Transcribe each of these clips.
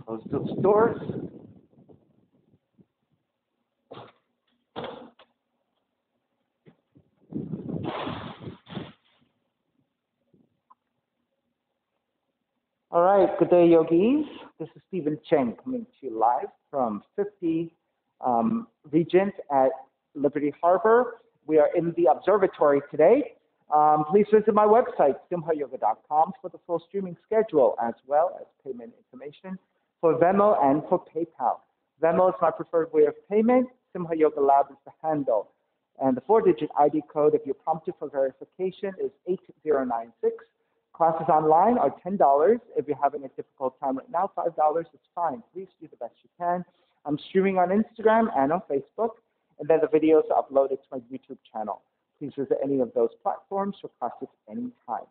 Close those doors. All right, good day, yogis. This is Stephen Cheng coming to you live from 50 Regent at Liberty Harbor. We are in the observatory today. Please visit my website, simhayoga.com, for the full streaming schedule, as well as payment information for Venmo and for PayPal. Venmo is my preferred way of payment. Simha Yoga Lab is the handle. And the 4-digit ID code, if you're prompted for verification, is 8096. Classes online are $10. If you're having a difficult time right now, $5 is fine. Please do the best you can. I'm streaming on Instagram and on Facebook, and then the videos are uploaded to my YouTube channel. Please visit any of those platforms for classes anytime.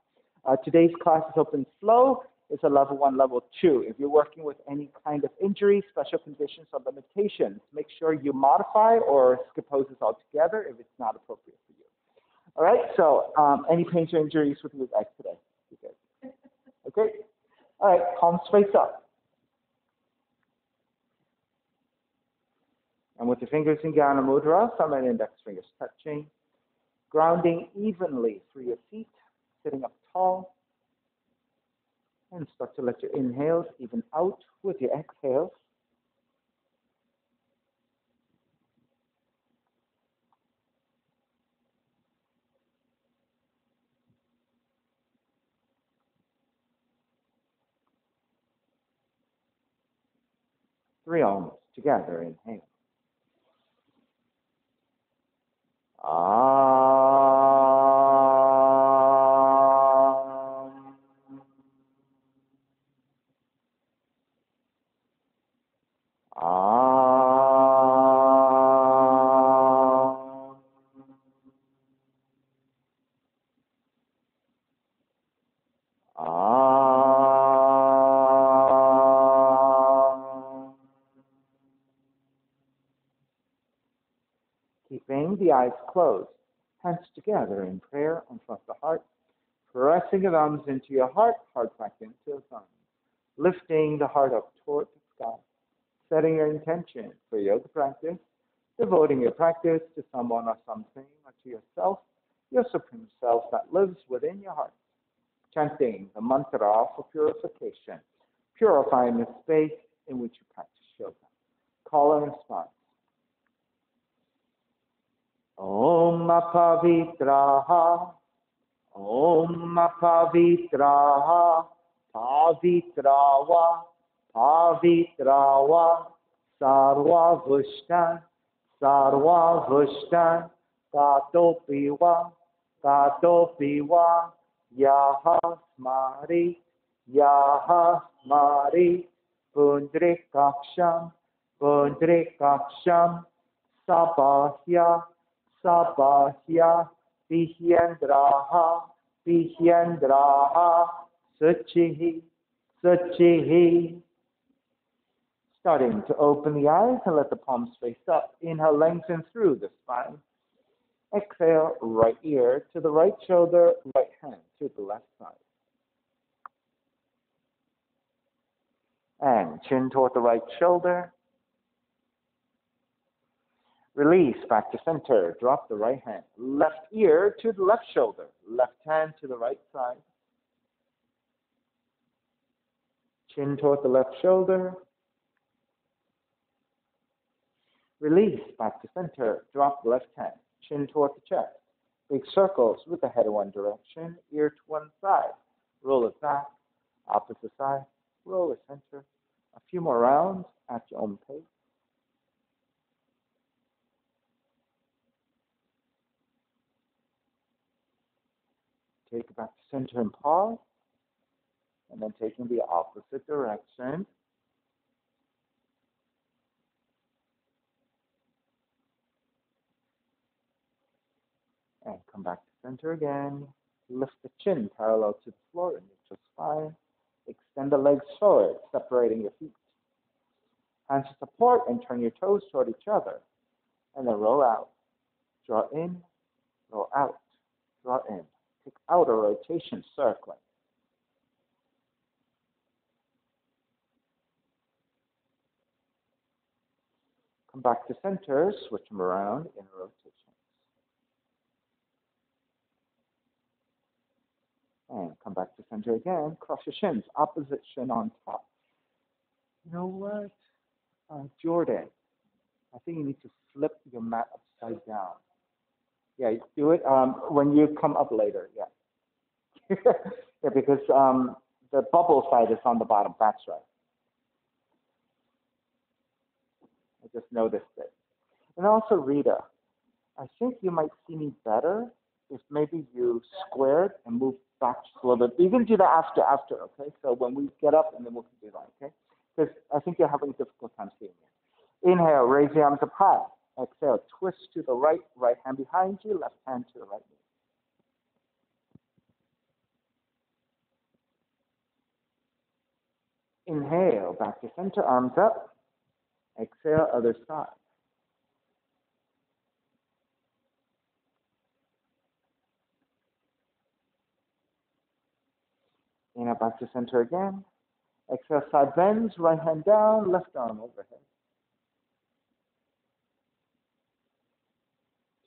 Today's class is open flow. It's a level 1, level 2. If you're working with any kind of injury, special conditions, or limitations, make sure you modify or skip poses altogether if it's not appropriate for you. All right, so any pains or injuries with your legs today? Good. Okay. All right, palms face up. And with your fingers in Jnana Mudra, thumb and index fingers touching, grounding evenly through your feet, sitting up tall, and start to let your inhales even out with your exhales. Three arms together, inhale. Keeping the eyes closed, hands together in prayer in front of the heart, pressing the thumbs into your heart, heart back into the thumbs, lifting the heart up toward the sky, setting your intention for yoga practice, devoting your practice to someone or something or to yourself, your supreme self that lives within your heart, chanting the mantra for purification, purifying the space in which you practice yoga. Call and response. Om Pavitraha, Om Pavitraha, Pavitrava, Pavitrava, Sarva Vushtan, Sarva Vushtan, Katopiva, Katopiva, Yaha Smari, Yaha Smari, Pundrikaksham, Pundrikaksham, Sabahya, Sabahya, Vihyendraha, Vihyendraha, Suchihi, Suchihi. Starting to open the eyes and let the palms face up. Inhale, lengthen through the spine. Exhale, right ear to the right shoulder, right hand to the left side. And chin toward the right shoulder. Release back to center. Drop the right hand. Left ear to the left shoulder. Left hand to the right side. Chin toward the left shoulder. Release back to center. Drop the left hand. Chin toward the chest. Big circles with the head in one direction. Ear to one side. Roll it back. Opposite side. Roll it center. A few more rounds at your own pace. Take it back to center and pause, and then taking the opposite direction. And come back to center again. Lift the chin parallel to the floor in neutral spine. Extend the legs forward, separating your feet. Hands to support and turn your toes toward each other. And then roll out. Draw in, roll out, draw in. Take outer rotation, circling. Come back to center, switch them around in rotation. And come back to center again, cross your shins, opposite shin on top. You know what, Jordan, I think you need to flip your mat upside down. Yeah, do it when you come up later, yeah. Yeah, because the bubble side is on the bottom, that's right. I just noticed it. And also, Rita, I think you might see me better if maybe you squared and move back just a little bit. You can do that after, okay? So when we get up, and then we'll do that, okay? Because I think you're having a difficult time seeing me. Inhale, raise the arms up high. Exhale, twist to the right, right hand behind you, left hand to the right knee. Inhale, back to center, arms up. Exhale, other side. Inhale, back to center again. Exhale, side bends, right hand down, left arm overhead.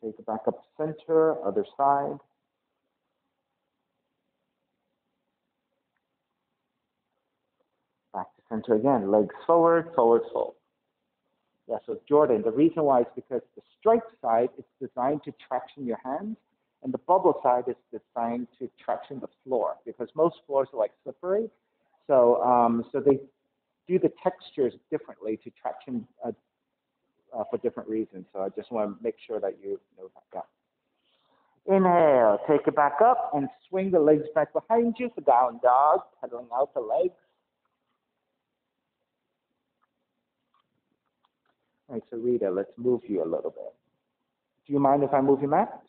Take it back up to center, other side. Back to center again, legs forward, forward fold. Yeah, so Jordan, the reason why is because the strike side is designed to traction your hands, and the bubble side is designed to traction the floor, because most floors are like slippery. So, so they do the textures differently to traction for different reasons. So I just want to make sure that you know that. Inhale, take it back up and swing the legs back behind you for down dog, pedaling out the legs. All right, so Rita, let's move you a little bit. Do you mind if I move your mat?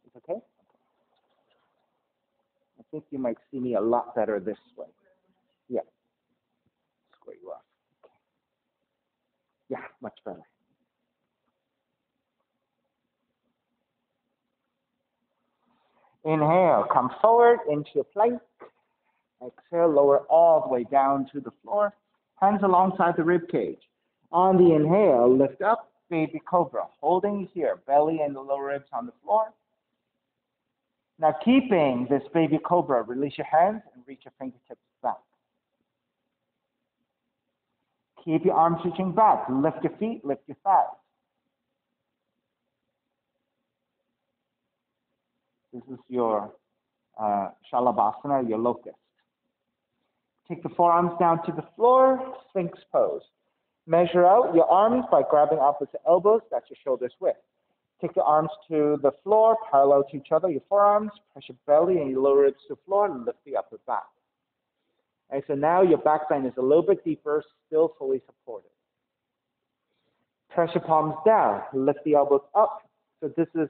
It's okay? I think you might see me a lot better this way. Yeah. Square you off. Okay. Yeah, much better. Inhale, come forward into a plank. Exhale, lower all the way down to the floor. Hands alongside the rib cage. On the inhale, lift up, baby cobra. Holding here, belly and the lower ribs on the floor. Now keeping this baby cobra, release your hands and reach your fingertips back. Keep your arms reaching back. Lift your feet, lift your thighs. This is your Shalabhasana, your locust. Take the forearms down to the floor, Sphinx pose. Measure out your arms by grabbing opposite elbows, that's your shoulders width. Take your arms to the floor, parallel to each other, your forearms, press your belly and your lower ribs to the floor, and lift the upper back. And so now your back bend is a little bit deeper, still fully supported. Press your palms down, lift the elbows up. So this is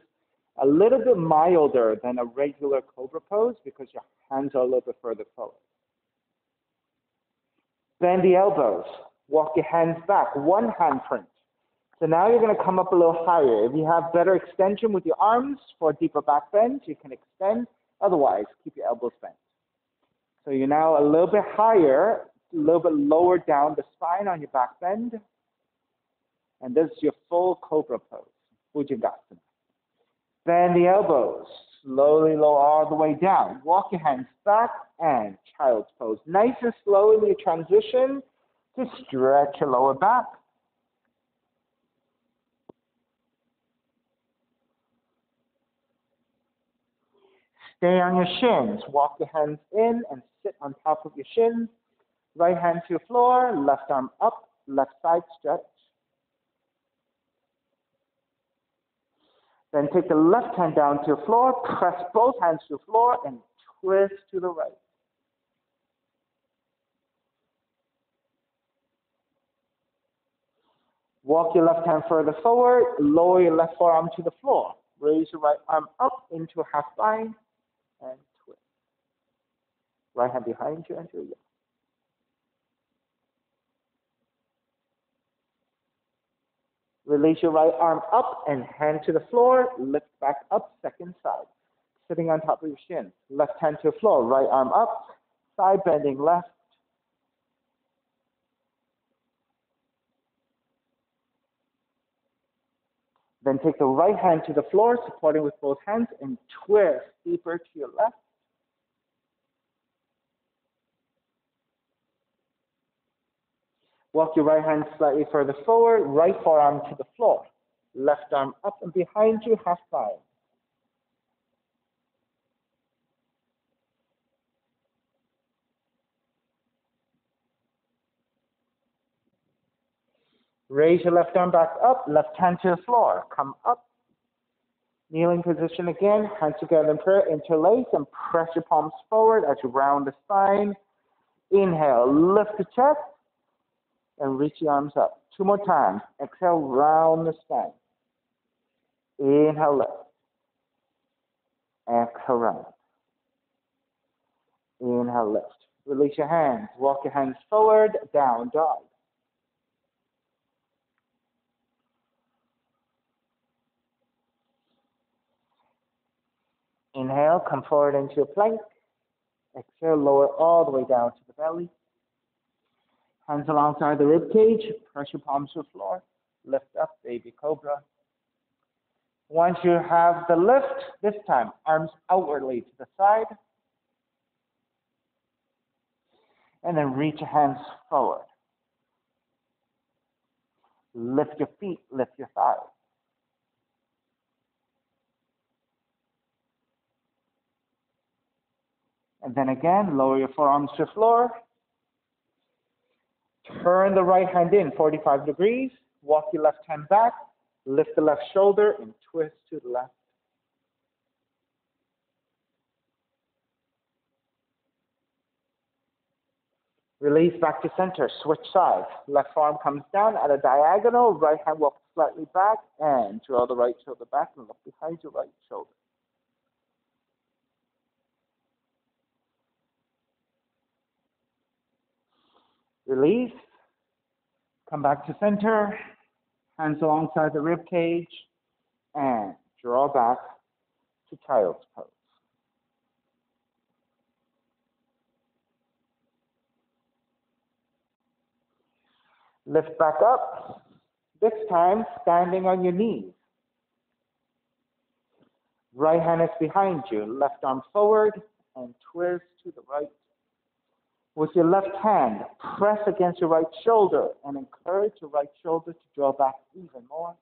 a little bit milder than a regular cobra pose because your hands are a little bit further forward. Bend the elbows, walk your hands back, one hand print. So now you're going to come up a little higher. If you have better extension with your arms for a deeper back bend, you can extend. Otherwise, keep your elbows bent. So you're now a little bit higher, a little bit lower down the spine on your back bend. And this is your full cobra pose, Bhujangasana. Bend the elbows, slowly lower all the way down. Walk your hands back and child's pose. Nice and slowly transition to stretch your lower back. Stay on your shins. Walk your hands in and sit on top of your shins. Right hand to the floor, left arm up, left side stretch. Then take the left hand down to the floor, press both hands to the floor, and twist to the right. Walk your left hand further forward, lower your left forearm to the floor. Raise your right arm up into a half bind, and twist. Right hand behind you, and here we go. Release your right arm up and hand to the floor. Lift back up, second side. Sitting on top of your shin. Left hand to the floor, right arm up. Side bending left. Then take the right hand to the floor, supporting with both hands, and twist deeper to your left. Walk your right hand slightly further forward, right forearm to the floor. Left arm up and behind you, half bind. Raise your left arm back up, left hand to the floor. Come up. Kneeling position again, hands together in prayer, interlace and press your palms forward as you round the spine. Inhale, lift the chest and reach the arms up. 2 more times. Exhale, round the spine. Inhale, lift. Exhale, round. Inhale, lift. Release your hands. Walk your hands forward, down dog. Inhale, come forward into your plank. Exhale, lower all the way down to the belly. Hands alongside the rib cage. Press your palms to the floor. Lift up, baby cobra. Once you have the lift, this time, arms outwardly to the side. And then reach your hands forward. Lift your feet, lift your thighs. And then again, lower your forearms to the floor. Turn the right hand in 45 degrees. Walk your left hand back. Lift the left shoulder and twist to the left. Release back to center. Switch sides. Left arm comes down at a diagonal. Right hand walks slightly back and draw the right shoulder back and look behind your right shoulder. Release. Come back to center. Hands alongside the rib cage and draw back to child's pose. Lift back up. This time, standing on your knees. Right hand is behind you. Left arm forward and twist to the right. With your left hand, press against your right shoulder and encourage your right shoulder to draw back even more.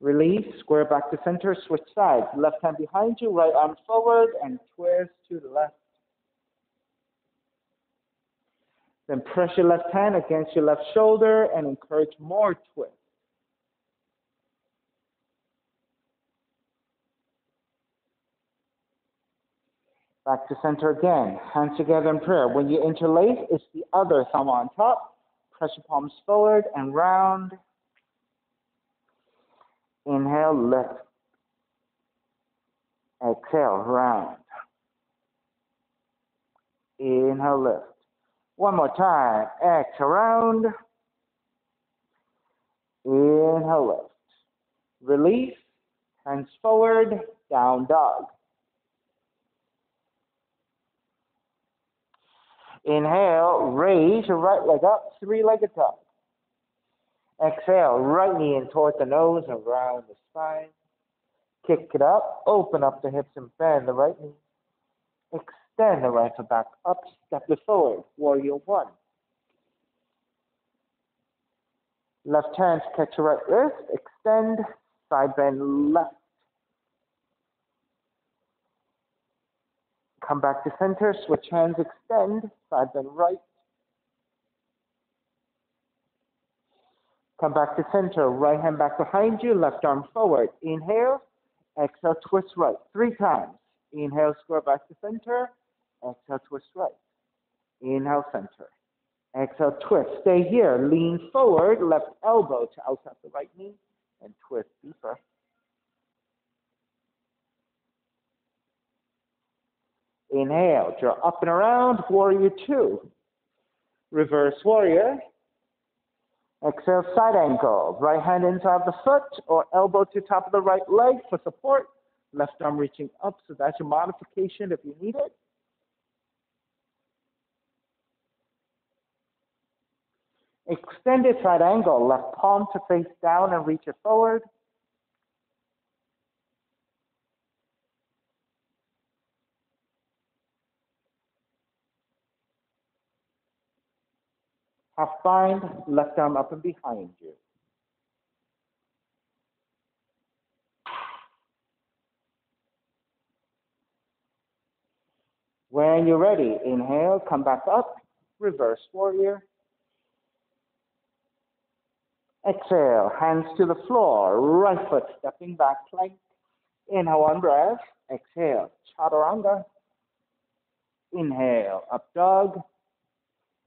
Release, square back to center, switch sides. Left hand behind you, right arm forward and twist to the left. Then press your left hand against your left shoulder and encourage more twist. Back to center again. Hands together in prayer. When you interlace, it's the other thumb on top. Press your palms forward and round. Inhale, lift. Exhale, round. Inhale, lift. One more time. Exhale, round. Inhale, lift. Release. Hands forward. Down dog. Inhale, raise your right leg up, 3-legged dog. Exhale, right knee in toward the nose and around the spine. Kick it up, open up the hips and bend the right knee. Extend the right foot back up, step it forward, warrior 1. Left hand catch your right wrist, extend, side bend left. Come back to center, switch hands, extend, side bend right. Come back to center, right hand back behind you, left arm forward. Inhale, exhale, twist right, 3 times. Inhale, square back to center, exhale, twist right. Inhale, center. Exhale, twist. Stay here, lean forward, left elbow to outside the right knee, and twist deeper. Inhale, draw up and around, warrior 2. Reverse warrior. Exhale, side angle. Right hand inside the foot or elbow to top of the right leg for support. Left arm reaching up, so that's your modification if you need it. Extended side angle, left palm to face down and reach it forward. Half bind, left arm up and behind you. When you're ready, inhale, come back up, reverse warrior. Exhale, hands to the floor, right foot stepping back, plank. Inhale, one breath. Exhale, chaturanga. Inhale, up dog.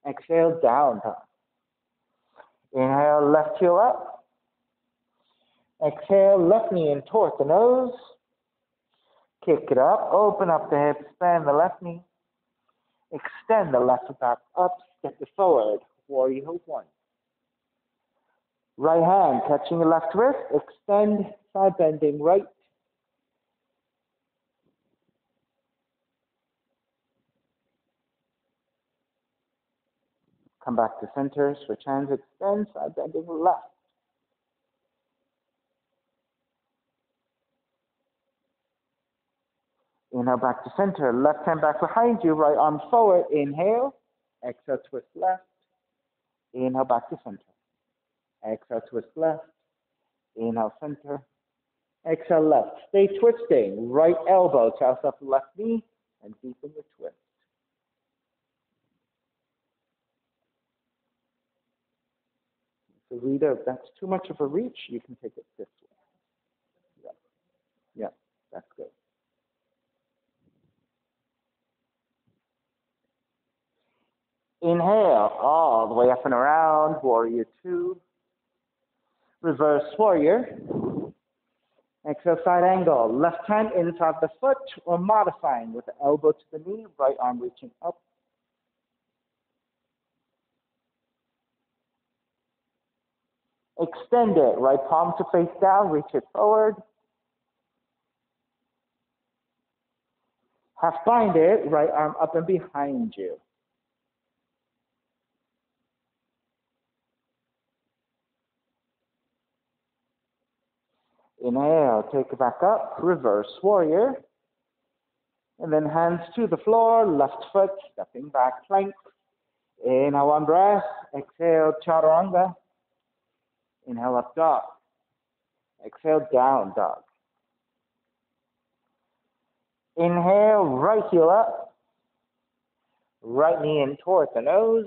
Exhale, down dog. Inhale, left heel up. Exhale, left knee in towards the nose. Kick it up, open up the hips, bend the left knee. Extend the left foot back up, step it forward, warrior one. Right hand catching the left wrist, extend, side bending right. Come back to center, switch hands, extend, side bending left. Inhale back to center, left hand back behind you, right arm forward, inhale, exhale, twist left. Inhale back to center. Exhale, twist left. Inhale, center. Exhale, left. Stay twisting. Right elbow to outside the left knee and deepen the twist. So Rita, if that's too much of a reach, you can take it this way. Yeah, that's good. Inhale, all the way up and around, warrior two. Reverse warrior. Exhale, side angle. Left hand inside the foot or modifying with the elbow to the knee, right arm reaching up. Extend it, right palm to face down, reach it forward. Half bind it, right arm up and behind you. Inhale, take it back up, reverse warrior. And then hands to the floor, left foot, stepping back, plank. Inhale, one breath. Exhale, chaturanga. Inhale, up dog. Exhale, down dog. Inhale, right heel up. Right knee in towards the nose.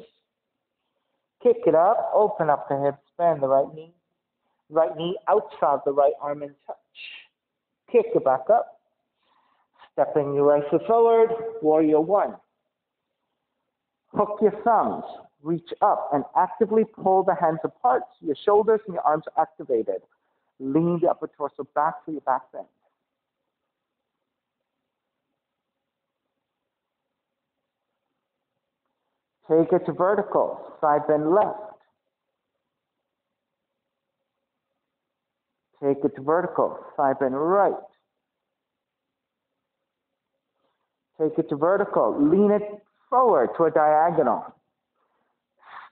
Kick it up, open up the hips, bend the right knee. Right knee outside the right arm in touch. Kick it back up. Stepping your right foot forward, warrior one. Hook your thumbs, reach up and actively pull the hands apart so your shoulders and your arms are activated. Lean the upper torso back for your back bend. Take it to vertical, side bend left. Take it to vertical, side bend right. Take it to vertical, lean it forward to a diagonal.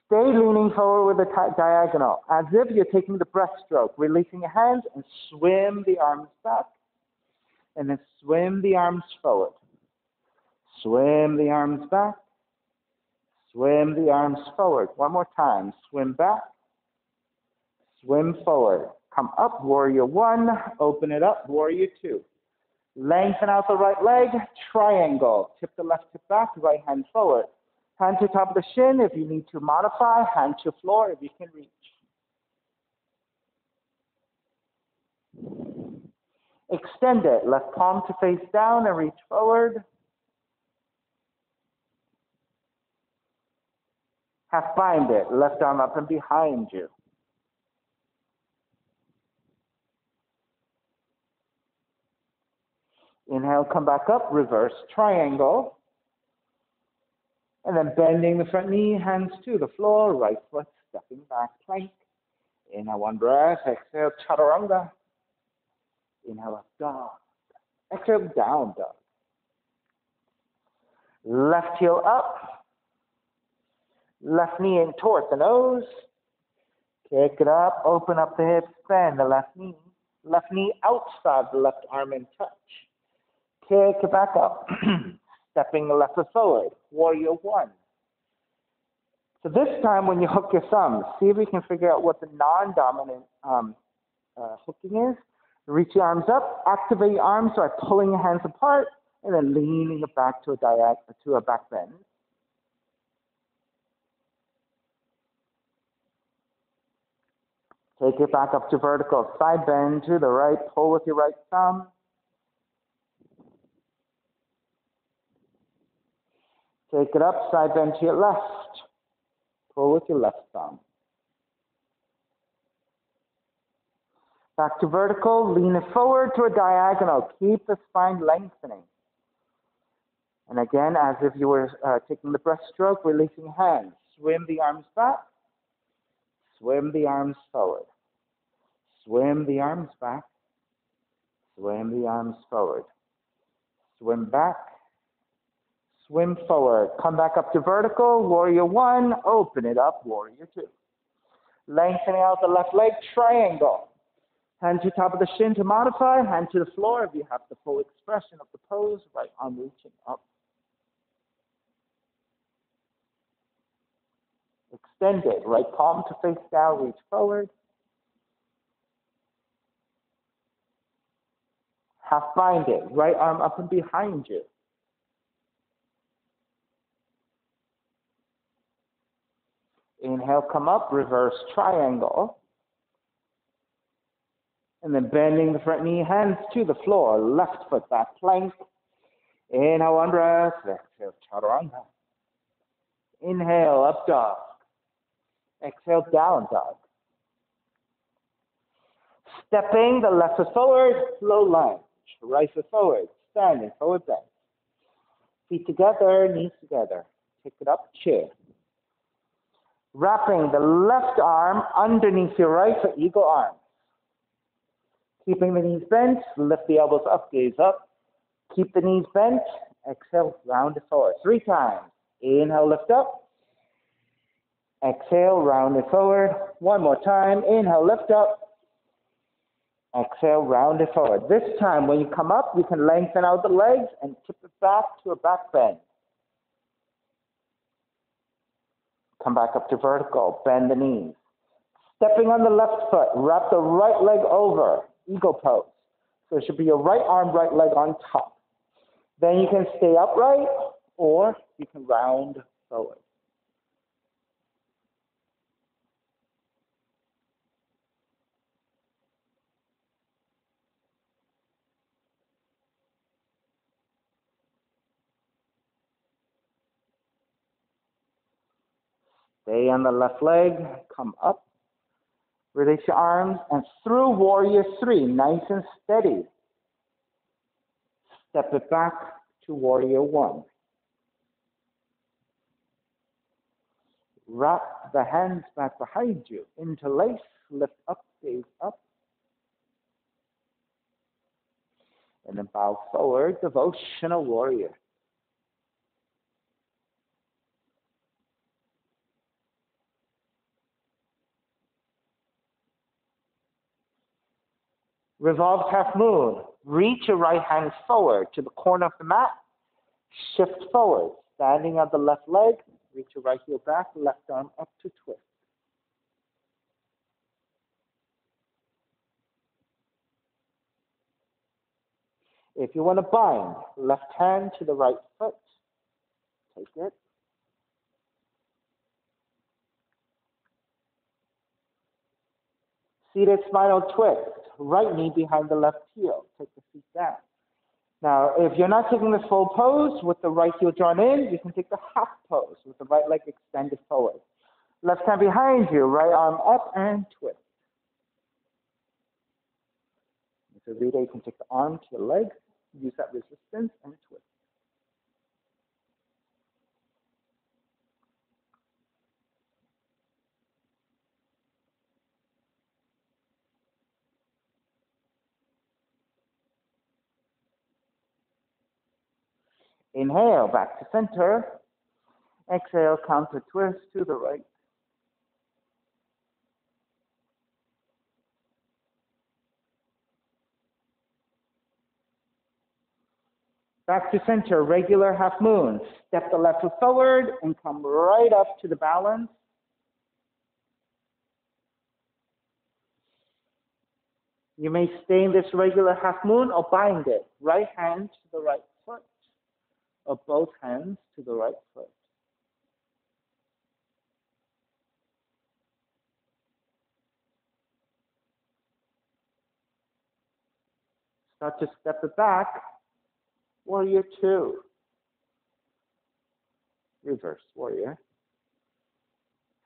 Stay leaning forward with a diagonal, as if you're taking the breaststroke, releasing your hands and swim the arms back. And then swim the arms forward. Swim the arms back. Swim the arms forward. One more time. Swim back. Swim forward. Come up, warrior one. Open it up, warrior two. Lengthen out the right leg, triangle. Tip the left hip back, right hand forward. Hand to top of the shin if you need to modify. Hand to floor if you can reach. Extend it. Left palm to face down and reach forward. Half bind it. Left arm up and behind you. Inhale, come back up, reverse triangle. And then bending the front knee, hands to the floor, right foot stepping back, plank. Inhale, one breath. Exhale, chaturanga. Inhale, up dog. Exhale, down dog. Left heel up. Left knee in towards the nose. Kick it up, open up the hips, bend the left knee outside the left arm and touch. Kick it back up, stepping the left foot forward, warrior one. So this time when you hook your thumbs, see if you can figure out what the non-dominant hooking is. Reach your arms up, activate your arms by pulling your hands apart, and then leaning it back to a back bend. Take it back up to vertical, side bend to the right, pull with your right thumb. Take it up, side bend to your left, pull with your left thumb. Back to vertical, lean it forward to a diagonal, keep the spine lengthening. And again, as if you were taking the breaststroke, releasing hands. Swim the arms back, swim the arms forward. Swim the arms back, swim the arms forward. Swim back, swim forward. Come back up to vertical, warrior one, open it up, warrior two. Lengthening out the left leg, triangle. Hand to top of the shin to modify, hand to the floor if you have the full expression of the pose, right arm reaching up. Extended, right palm to face down, reach forward. Half binded, right arm up and behind you. Inhale, come up, reverse triangle. And then bending the front knee, hands to the floor, left foot back plank. Inhale, one breath, exhale, chaturanga. Inhale, up dog. Exhale, down dog. Stepping the left foot forward, low lunge. Right foot forward, standing, forward bend. Feet together, knees together. Pick it up, chair. Wrapping the left arm underneath your right for eagle arm. Keeping the knees bent, lift the elbows up, gaze up. Keep the knees bent, exhale, round it forward. 3 times. Inhale, lift up. Exhale, round it forward. 1 more time. Inhale, lift up. Exhale, round it forward. This time, when you come up, you can lengthen out the legs and tip it back to a back bend. Come back up to vertical, bend the knees. Stepping on the left foot, wrap the right leg over, eagle pose. So it should be your right arm, right leg on top. Then you can stay upright or you can round forward. Stay on the left leg, come up, release your arms, and through warrior three, nice and steady. Step it back to warrior one. Wrap the hands back behind you, interlace, lift up, gaze up. And then bow forward, devotional warrior. Revolved half moon. Reach your right hand forward to the corner of the mat. Shift forward. Standing on the left leg. Reach your right heel back. Left arm up to twist. If you want to bind, left hand to the right foot. Take it. Seated spinal twist. Right knee behind the left heel. Take the feet down. Now, if you're not taking the full pose with the right heel drawn in, you can take the half pose with the right leg extended forward. Left hand behind you, right arm up and twist. So Vita, you can take the arm to your leg, use that resistance and twist. Inhale, back to center. Exhale, counter twist to the right. Back to center, regular half moon. Step the left foot forward and come right up to the balance. You may stay in this regular half moon or bind it. Right hand to the right foot or both hands to the right foot. Start to step it back. Warrior two. Reverse warrior.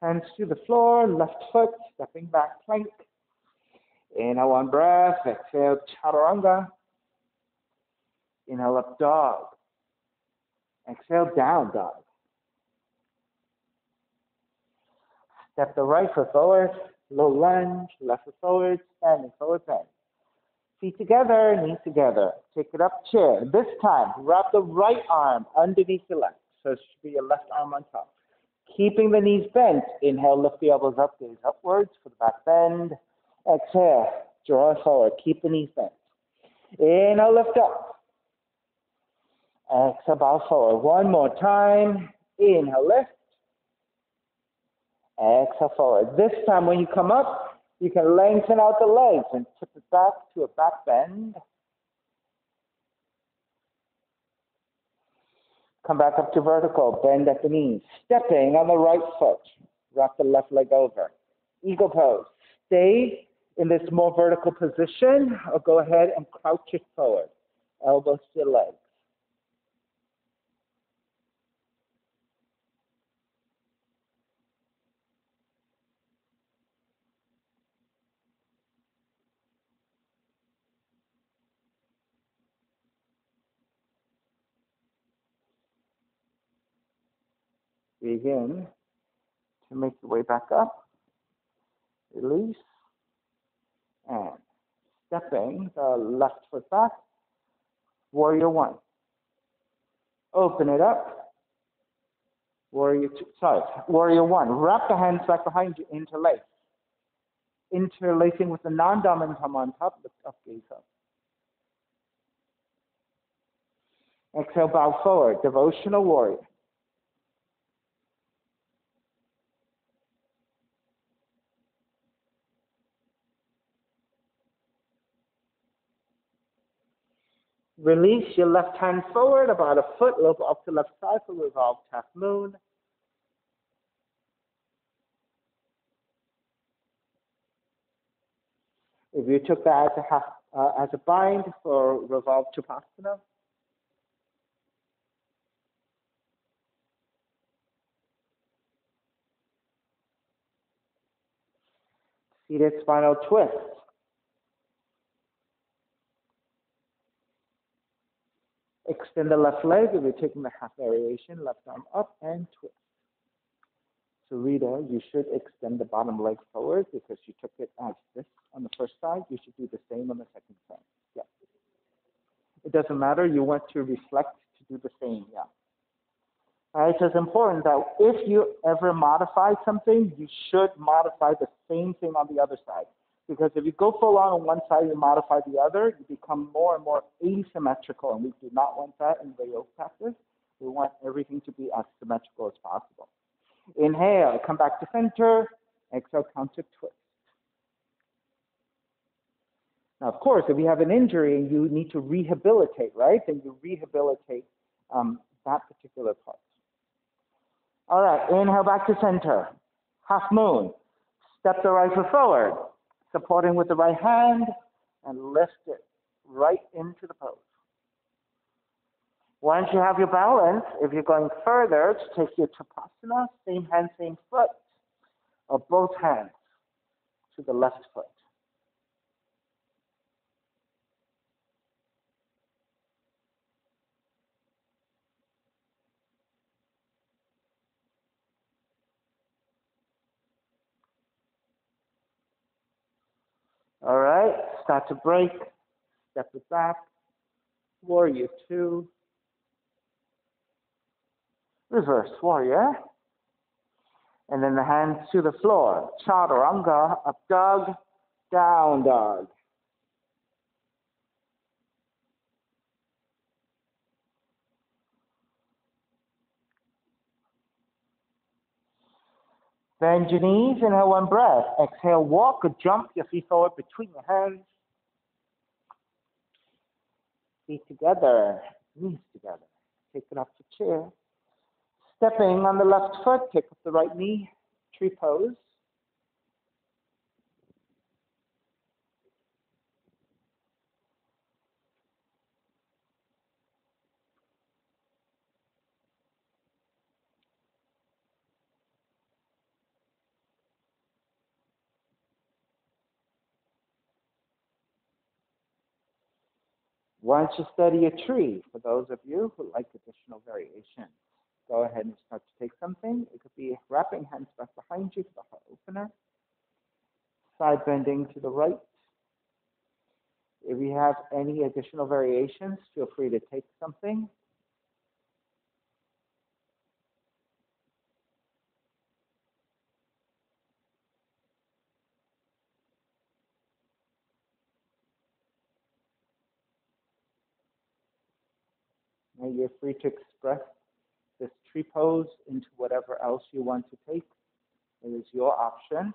Hands to the floor, left foot, stepping back plank. Inhale one breath, exhale chaturanga. Inhale up dog. Exhale down dog. Step the right foot forward, low lunge, left foot forward, standing forward bend. Feet together, knees together. Take it up, chair. This time, wrap the right arm underneath the left. So it should be your left arm on top. Keeping the knees bent. Inhale, lift the elbows up, gaze upwards for the back bend. Exhale, draw it forward. Keep the knees bent. Inhale, lift up. Exhale, bow forward. One more time. Inhale, lift. Exhale, forward. This time, when you come up, you can lengthen out the legs and tip it back to a back bend. Come back up to vertical, bend at the knees. Stepping on the right foot, wrap the left leg over. Eagle pose. Stay in this more vertical position or go ahead and crouch it forward. Elbows to your legs. Begin to make your way back up. Release. And stepping the left foot back. Warrior one. Open it up. Warrior one. Wrap the hands back behind you, interlace. Interlacing with the non-dominant arm on top, lift up, gaze up. Exhale, bow forward, devotional warrior. Release your left hand forward about a foot, look up to left side for revolved half moon. If you took that as a bind for revolved Chupasana, seated spinal twist. Extend the left leg if you're taking the half variation, left arm up and twist. So Rita, you should extend the bottom leg forward because you took it as this on the first side. You should do the same on the second side. Yeah. It doesn't matter. You want to reflect to do the same. Yeah. All right. So it's important that if you ever modify something, you should modify the same thing on the other side. Because if you go full on one side and modify the other, you become more and more asymmetrical, and we do not want that in the yoga practice. We want everything to be as symmetrical as possible. Inhale, come back to center. Exhale, counter twist. Now, of course, if you have an injury and you need to rehabilitate, right, then you rehabilitate that particular part. All right, inhale back to center. Half moon. Step the right foot forward, supporting with the right hand, and lift it right into the pose. Once you have your balance, if you're going further to take your Tapasana, same hand, same foot, or both hands to the left foot. All right, start to break, step it back, warrior two, reverse warrior, and then the hands to the floor, chaturanga, up dog, down dog. Bend your knees, inhale one breath. Exhale, walk or jump your feet forward between your hands. Feet together, knees together. Take it up to chair. Stepping on the left foot, take up the right knee, tree pose. Once you study a tree, for those of you who like additional variations, go ahead and start to take something. It could be wrapping hands back behind you for the heart opener, side bending to the right. If you have any additional variations, feel free to take something. Now you're free to express this tree pose into whatever else you want to take. It is your option.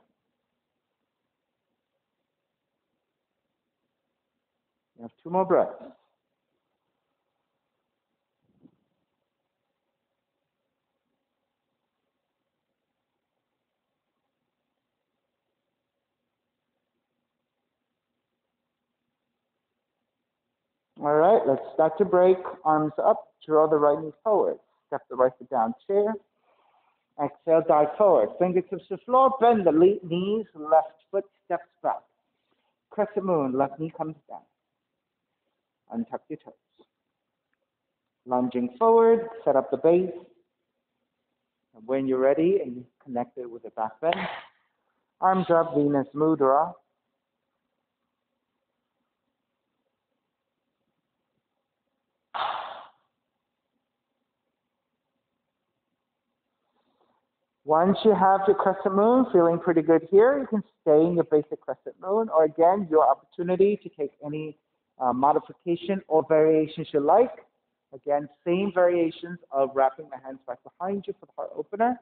You have 2 more breaths. All right, let's start to break. Arms up, draw the right knee forward. Step the right foot down, chair. Exhale, dive forward. Fingertips to floor, bend the knees, left foot steps back. Crescent moon, left knee comes down. Untuck your toes. Lunging forward, set up the base. And when you're ready and you connect it with the back bend, arms up, Venus Mudra. Once you have your crescent moon, feeling pretty good here, you can stay in your basic crescent moon, or again, your opportunity to take any modification or variations you like. Again, same variations of wrapping the hands back behind you for the heart opener.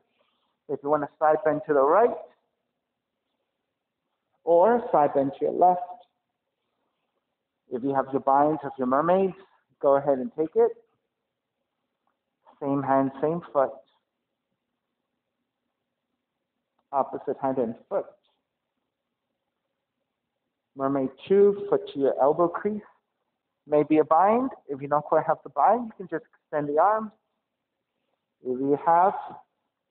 If you want to side bend to the right, or side bend to your left. If you have your binds of your mermaids, go ahead and take it. Same hand, same foot. Opposite hand and foot. Mermaid 2, foot to your elbow crease. Maybe a bind. If you don't quite have the bind, you can just extend the arms. If you have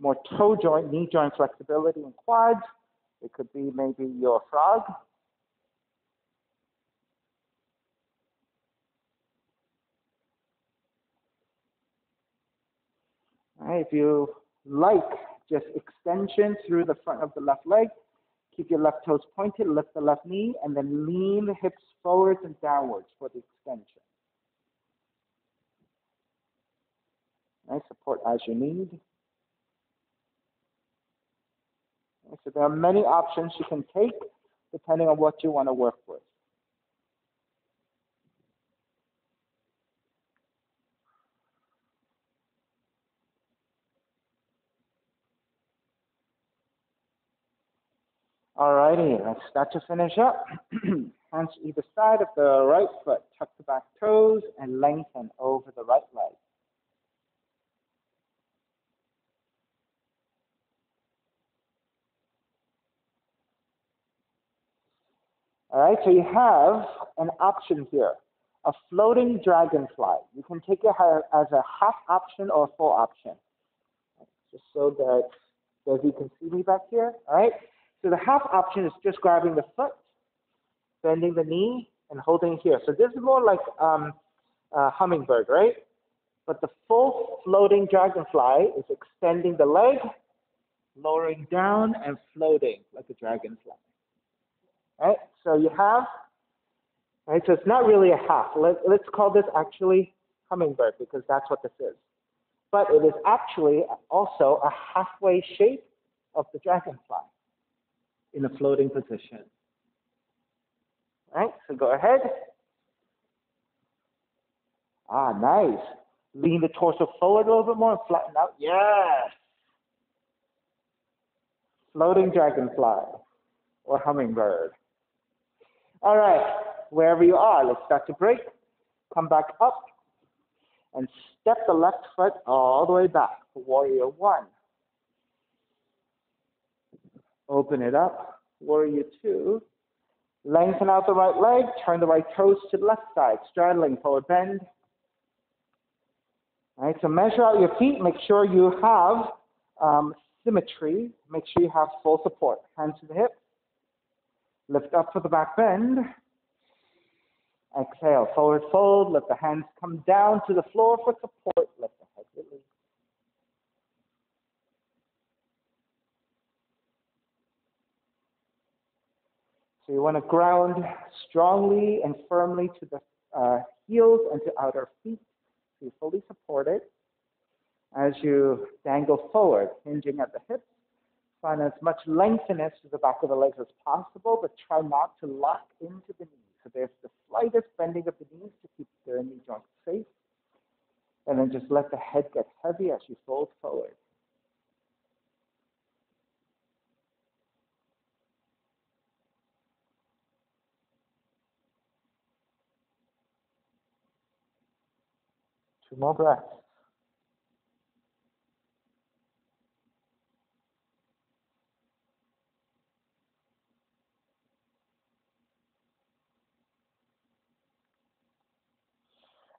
more toe joint, knee joint flexibility and quads, it could be maybe your frog. All right, if you like just extension through the front of the left leg, keep your left toes pointed, lift the left knee, and then lean the hips forwards and downwards for the extension. All right, support as you need. All right, so there are many options you can take depending on what you want to work with. All righty, let's start to finish up. Hands to either side of the right foot. Tuck the back toes and lengthen over the right leg. All right, so you have an option here, a floating dragonfly. You can take it as a half option or a full option. Just so that you can see me back here. All right, so the half option is just grabbing the foot, bending the knee, and holding it here. So this is more like a hummingbird, right? But the full floating dragonfly is extending the leg, lowering down, and floating like a dragonfly. All right, so you have, all right, so it's not really a half. Let's call this actually hummingbird because that's what this is. But it is actually also a halfway shape of the dragonfly in a floating position. All right, so go ahead. Ah, nice. Lean the torso forward a little bit more and flatten out. Yes. Floating dragonfly or hummingbird. All right, wherever you are, let's start to break. Come back up and step the left foot all the way back for warrior one. Open it up, warrior two. Lengthen out the right leg, turn the right toes to the left side, straddling forward bend. All right, so measure out your feet, make sure you have symmetry, make sure you have full support. Hands to the hips, lift up for the back bend. Exhale, forward fold, let the hands come down to the floor for support, let the head release. So you want to ground strongly and firmly to the heels and to outer feet. So you fully support it. As you dangle forward, hinging at the hips, find as much lengthiness to the back of the legs as possible, but try not to lock into the knees. So there's the slightest bending of the knees to keep the knee joint safe. And then just let the head get heavy as you fold forward. Two more breaths.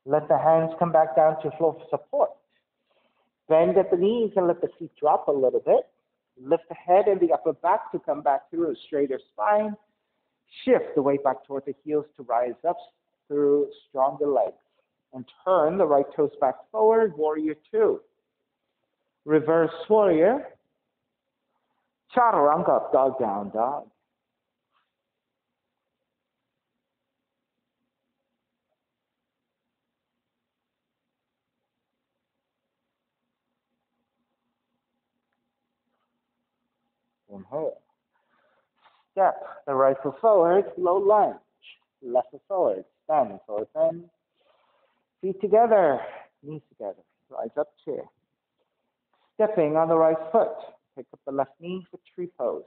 Let the hands come back down to floor for support. Bend at the knees and let the feet drop a little bit. Lift the head and the upper back to come back through a straighter spine. Shift the weight back toward the heels to rise up through stronger legs. And turn the right toes back forward, warrior two. Reverse warrior. Chaturanga, dog down dog. Inhale. Step the right foot forward, low lunge. Left foot forward, standing forward bend. Feet together, knees together. Rise up chair. Stepping on the right foot. Pick up the left knee for tree pose.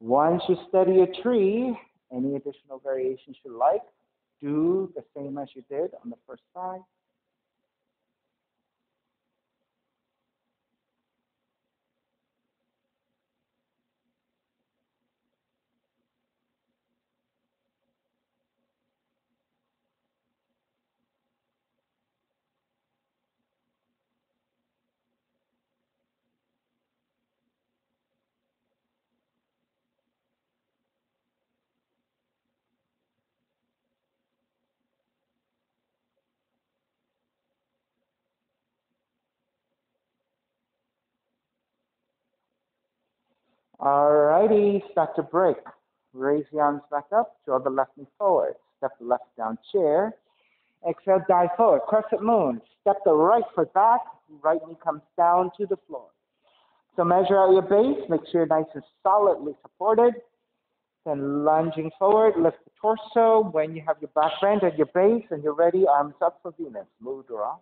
Once you steady a tree, any additional variations you like, do the same as you did on the first side. Alrighty, start to break. Raise the arms back up, draw the left knee forward. Step the left down chair. Exhale, dive forward, crescent moon. Step the right foot back, right knee comes down to the floor. So measure out your base, make sure you're nice and solidly supported. Then lunging forward, lift the torso. When you have your back bend at your base and you're ready, arms up for Venus, Mudra.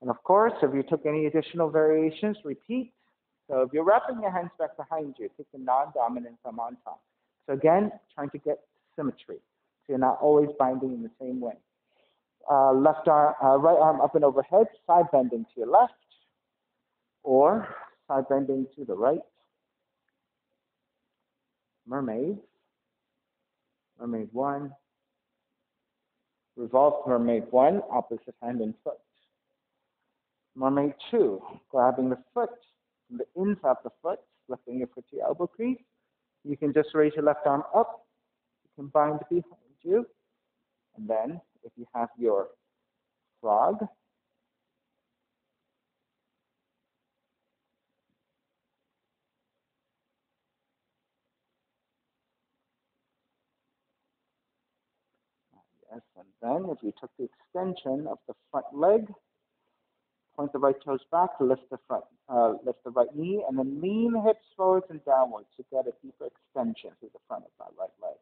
And of course, if you took any additional variations, repeat. So if you're wrapping your hands back behind you, take the non-dominant thumb on top. So again, trying to get symmetry. So you're not always binding in the same way. Right arm up and overhead, side bending to your left, or side bending to the right. Mermaid. Mermaid one. Revolve mermaid one, opposite hand and foot. Mermaid two, grabbing the foot from the inside of the foot, lifting your foot to your elbow crease. You can just raise your left arm up. You can bind behind you. And then, if you have your frog, Yes, and then if you took the extension of the front leg, point the right toes back, lift the right knee, and then lean hips forwards and downwards to get a deeper extension through the front of that right leg.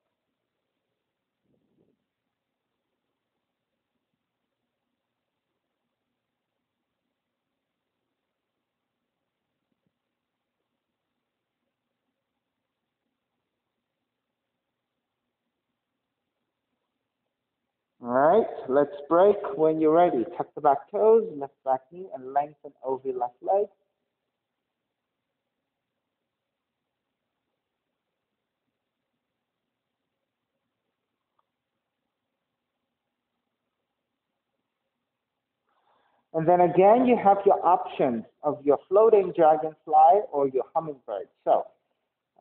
All right, let's break when you're ready. Tuck the back toes, left back knee, and lengthen over your left leg. And then again, you have your options of your floating dragonfly or your hummingbird. So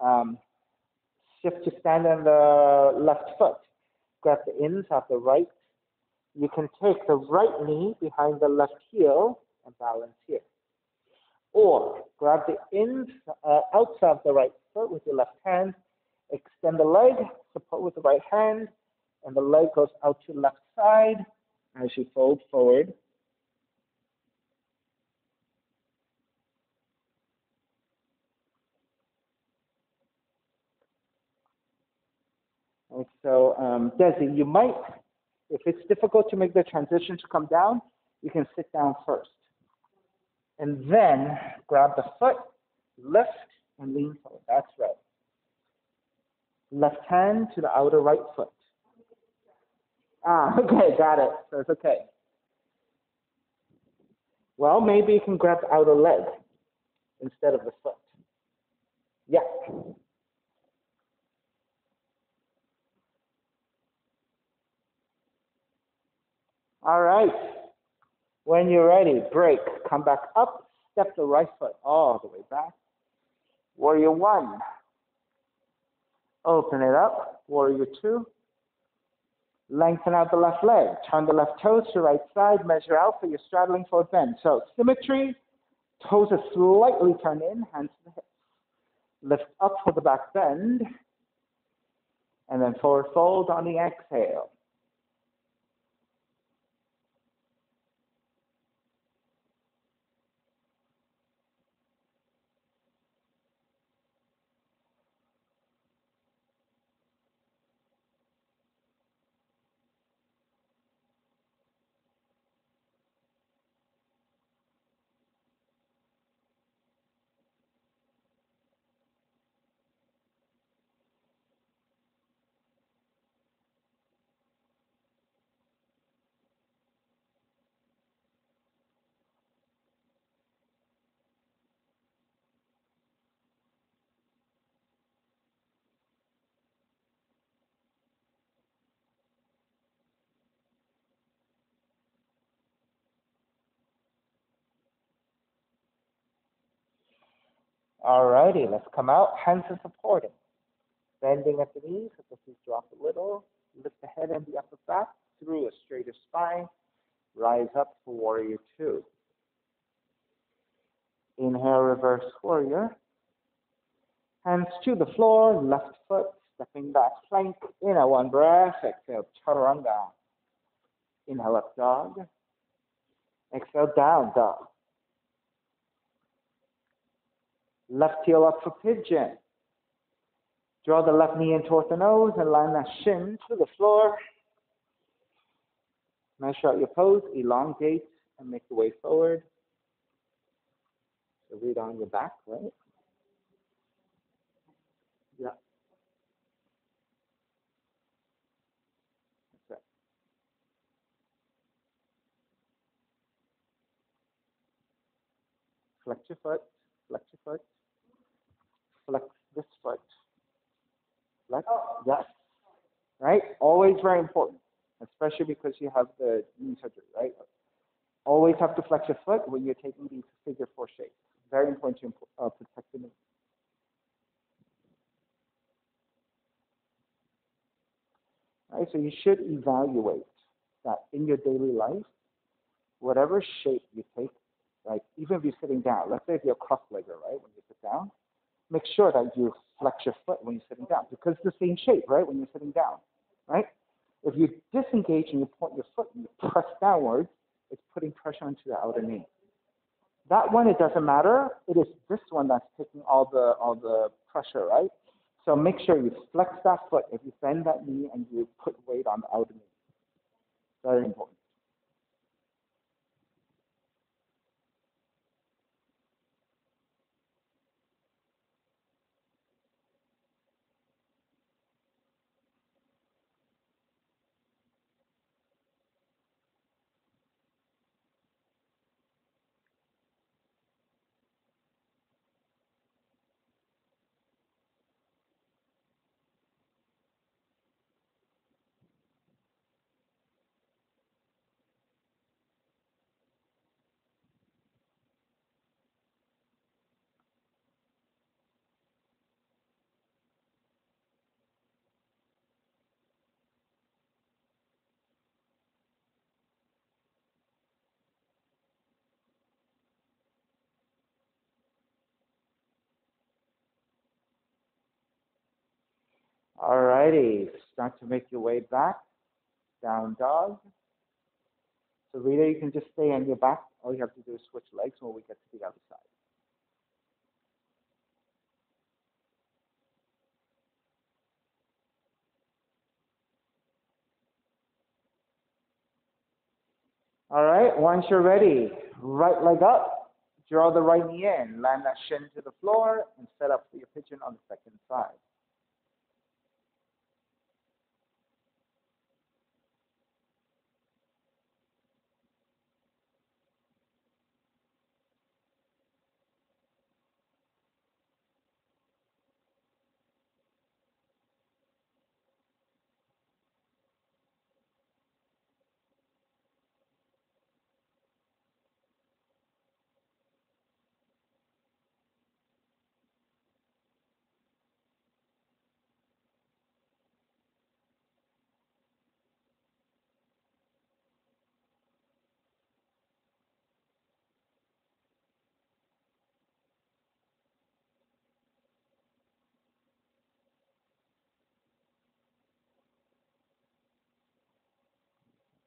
um, shift to stand on the left foot. Grab the ins of the right. You can take the right knee behind the left heel and balance here. Or grab the ins outside of the right foot with your left hand. Extend the leg, support with the right hand, and the leg goes out to the left side as you fold forward. And so, Desi, you might, if it's difficult to make the transition to come down, you can sit down first. And then grab the foot, lift, and lean forward. That's right. Left hand to the outer right foot. Ah, okay, got it. So it's okay. Well, maybe you can grab the outer leg instead of the foot. Yeah. All right. When you're ready, break. Come back up. Step the right foot all the way back. Warrior one. Open it up. Warrior two. Lengthen out the left leg. Turn the left toes to right side. Measure out for your straddling forward bend. So symmetry. Toes are slightly turned in. Hands to the hips. Lift up for the back bend. And then forward fold on the exhale. All righty, let's come out. Hands are supporting. Bending at the knees, let the feet drop a little. Lift the head and the upper back through a straighter spine. Rise up for warrior two. Inhale, reverse warrior. Hands to the floor, left foot, stepping back, plank. Inhale, one breath. Exhale, chaturanga. Inhale, up dog. Exhale, down dog. Left heel up for pigeon. Draw the left knee in towards the nose and line that shin to the floor. Measure out your pose, elongate, and make your way forward. So read on your back, right? Yeah. That's right. Flex your foot, flex your foot, flex this foot. Flex, yes. Right? Always very important, especially because you have the knee surgery, right? Always have to flex your foot when you're taking these figure four shapes. Very important to protect the knee. Right? So you should evaluate that in your daily life, whatever shape you take, like even if you're sitting down, let's say if you're a cross-legger, right, when you sit down, make sure that you flex your foot when you're sitting down because it's the same shape, right, when you're sitting down, right? If you disengage and you point your foot and you press downwards, it's putting pressure onto the outer knee. That one, it doesn't matter. It is this one that's taking all the pressure, right? So make sure you flex that foot. If you bend that knee and you put weight on the outer knee, very important. All righty, start to make your way back, down dog. So Rita, you can just stay on your back. All you have to do is switch legs when we get to the other side. All right, once you're ready, right leg up, draw the right knee in, land that shin to the floor, and set up for your pigeon on the second side.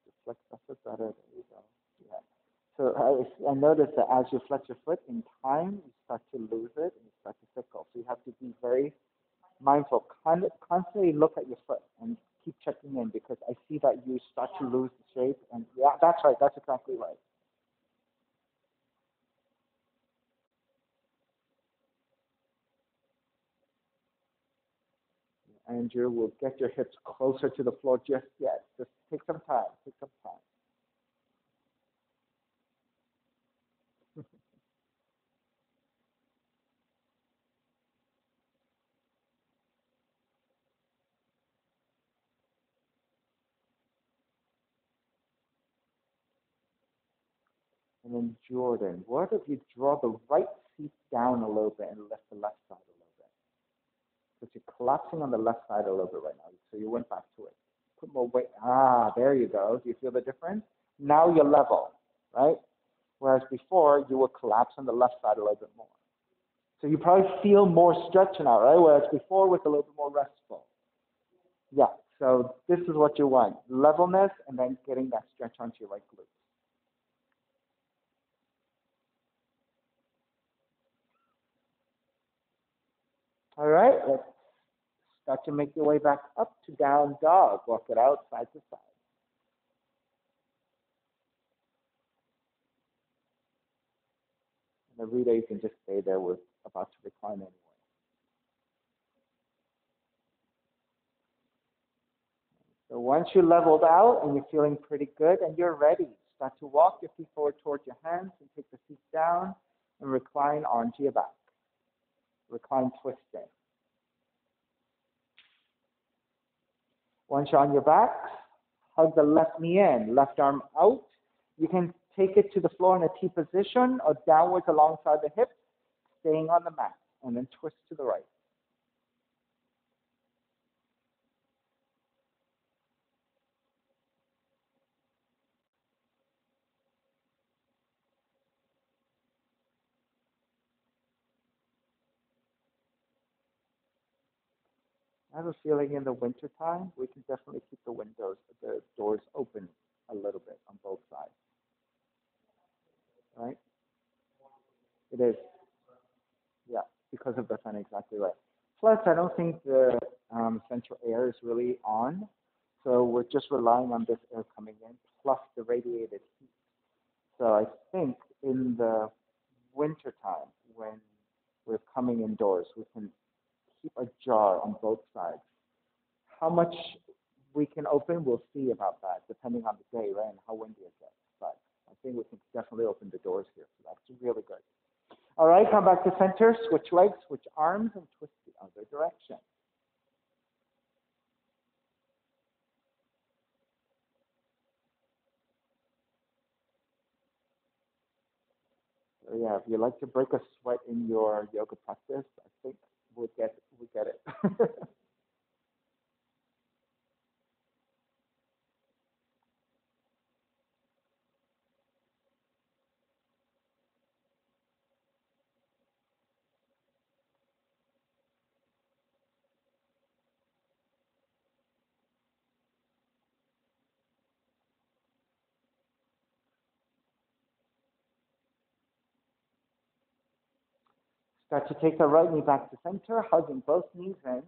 Just flex that foot better. There you go. Yeah. So I noticed that as you flex your foot in time, you start to lose it and you start to tickle. So you have to be very mindful. Constantly look at your foot and keep checking in because I see that you start to lose the shape. And yeah, that's right. That's exactly right. Andrew, will get your hips closer to the floor just yet. Just take some time. Take some time. And then Jordan, what if you draw the right seat down a little bit and lift the left side a little bit? Because you're collapsing on the left side a little bit right now. So you went back to it. Put more weight. Ah, there you go. Do you feel the difference? Now you're level, right? Whereas before you would collapse on the left side a little bit more. So you probably feel more stretch now, right? Whereas before it was a little bit more restful. Yeah. So this is what you want. Levelness and then getting that stretch onto your right glute. All right, let's start to make your way back up to down dog. Walk it out side to side. And every day you can just stay there with about to recline anyway. So once you're leveled out and you're feeling pretty good and you're ready, start to walk your feet forward towards your hands and take the feet down and recline onto your back. Recline twisting. Once you're on your back, hug the left knee in, left arm out. You can take it to the floor in a T position or downwards alongside the hips, staying on the mat, and then twist to the right. I have a feeling in the winter time we can definitely keep the doors open a little bit on both sides, right? It is, yeah, because of the sun, exactly right. Plus, I don't think the central air is really on, so we're just relying on this air coming in plus the radiated heat. So I think in the winter time when we're coming indoors, we can keep a jar on both sides. How much we can open, we'll see about that, depending on the day, right, and how windy it gets. But I think we can definitely open the doors here, so that's really good. All right, come back to center, switch legs, switch arms, and twist the other direction. So yeah, if you like to break a sweat in your yoga practice, I think we get it. Start to take the right knee back to center, hugging both knees in, and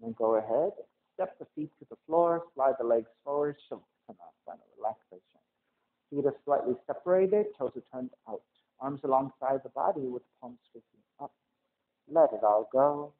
then go ahead, step the feet to the floor, slide the legs forward, Shavasana, relaxation. Feet are slightly separated, toes are turned out. Arms alongside the body with palms facing up. Let it all go.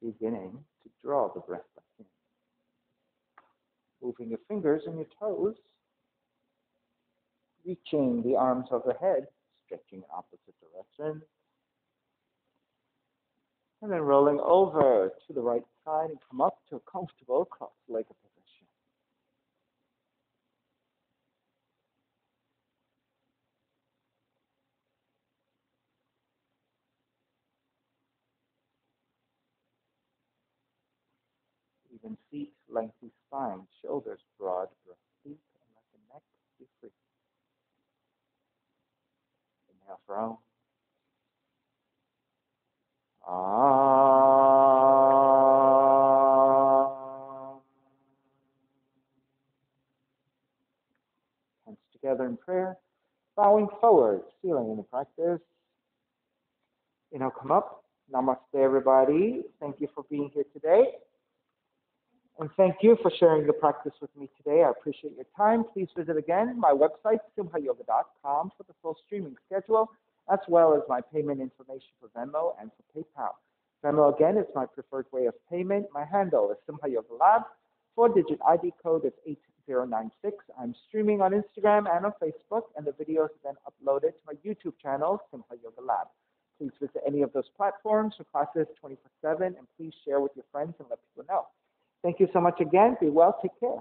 Beginning to draw the breath back in. Moving your fingers and your toes, reaching the arms overhead, stretching opposite direction, and then rolling over to the right side and come up to a comfortable cross-legged position. Even seat, lengthy spine, shoulders broad, breath deep, and let the neck be free. Inhale for Om. Hands together in prayer, bowing forward, sealing in the practice. Inhale, come up. Namaste, everybody. Thank you for being here today. And thank you for sharing the practice with me today. I appreciate your time. Please visit again my website, simhayoga.com, for the full streaming schedule, as well as my payment information for Venmo and for PayPal. Venmo, again, is my preferred way of payment. My handle is Simha Yoga Lab. 4-digit ID code is 8096. I'm streaming on Instagram and on Facebook, and the videos are then uploaded to my YouTube channel, Simha Yoga Lab. Please visit any of those platforms for classes 24/7, and please share with your friends and let people know. Thank you so much again. Be well. Take care.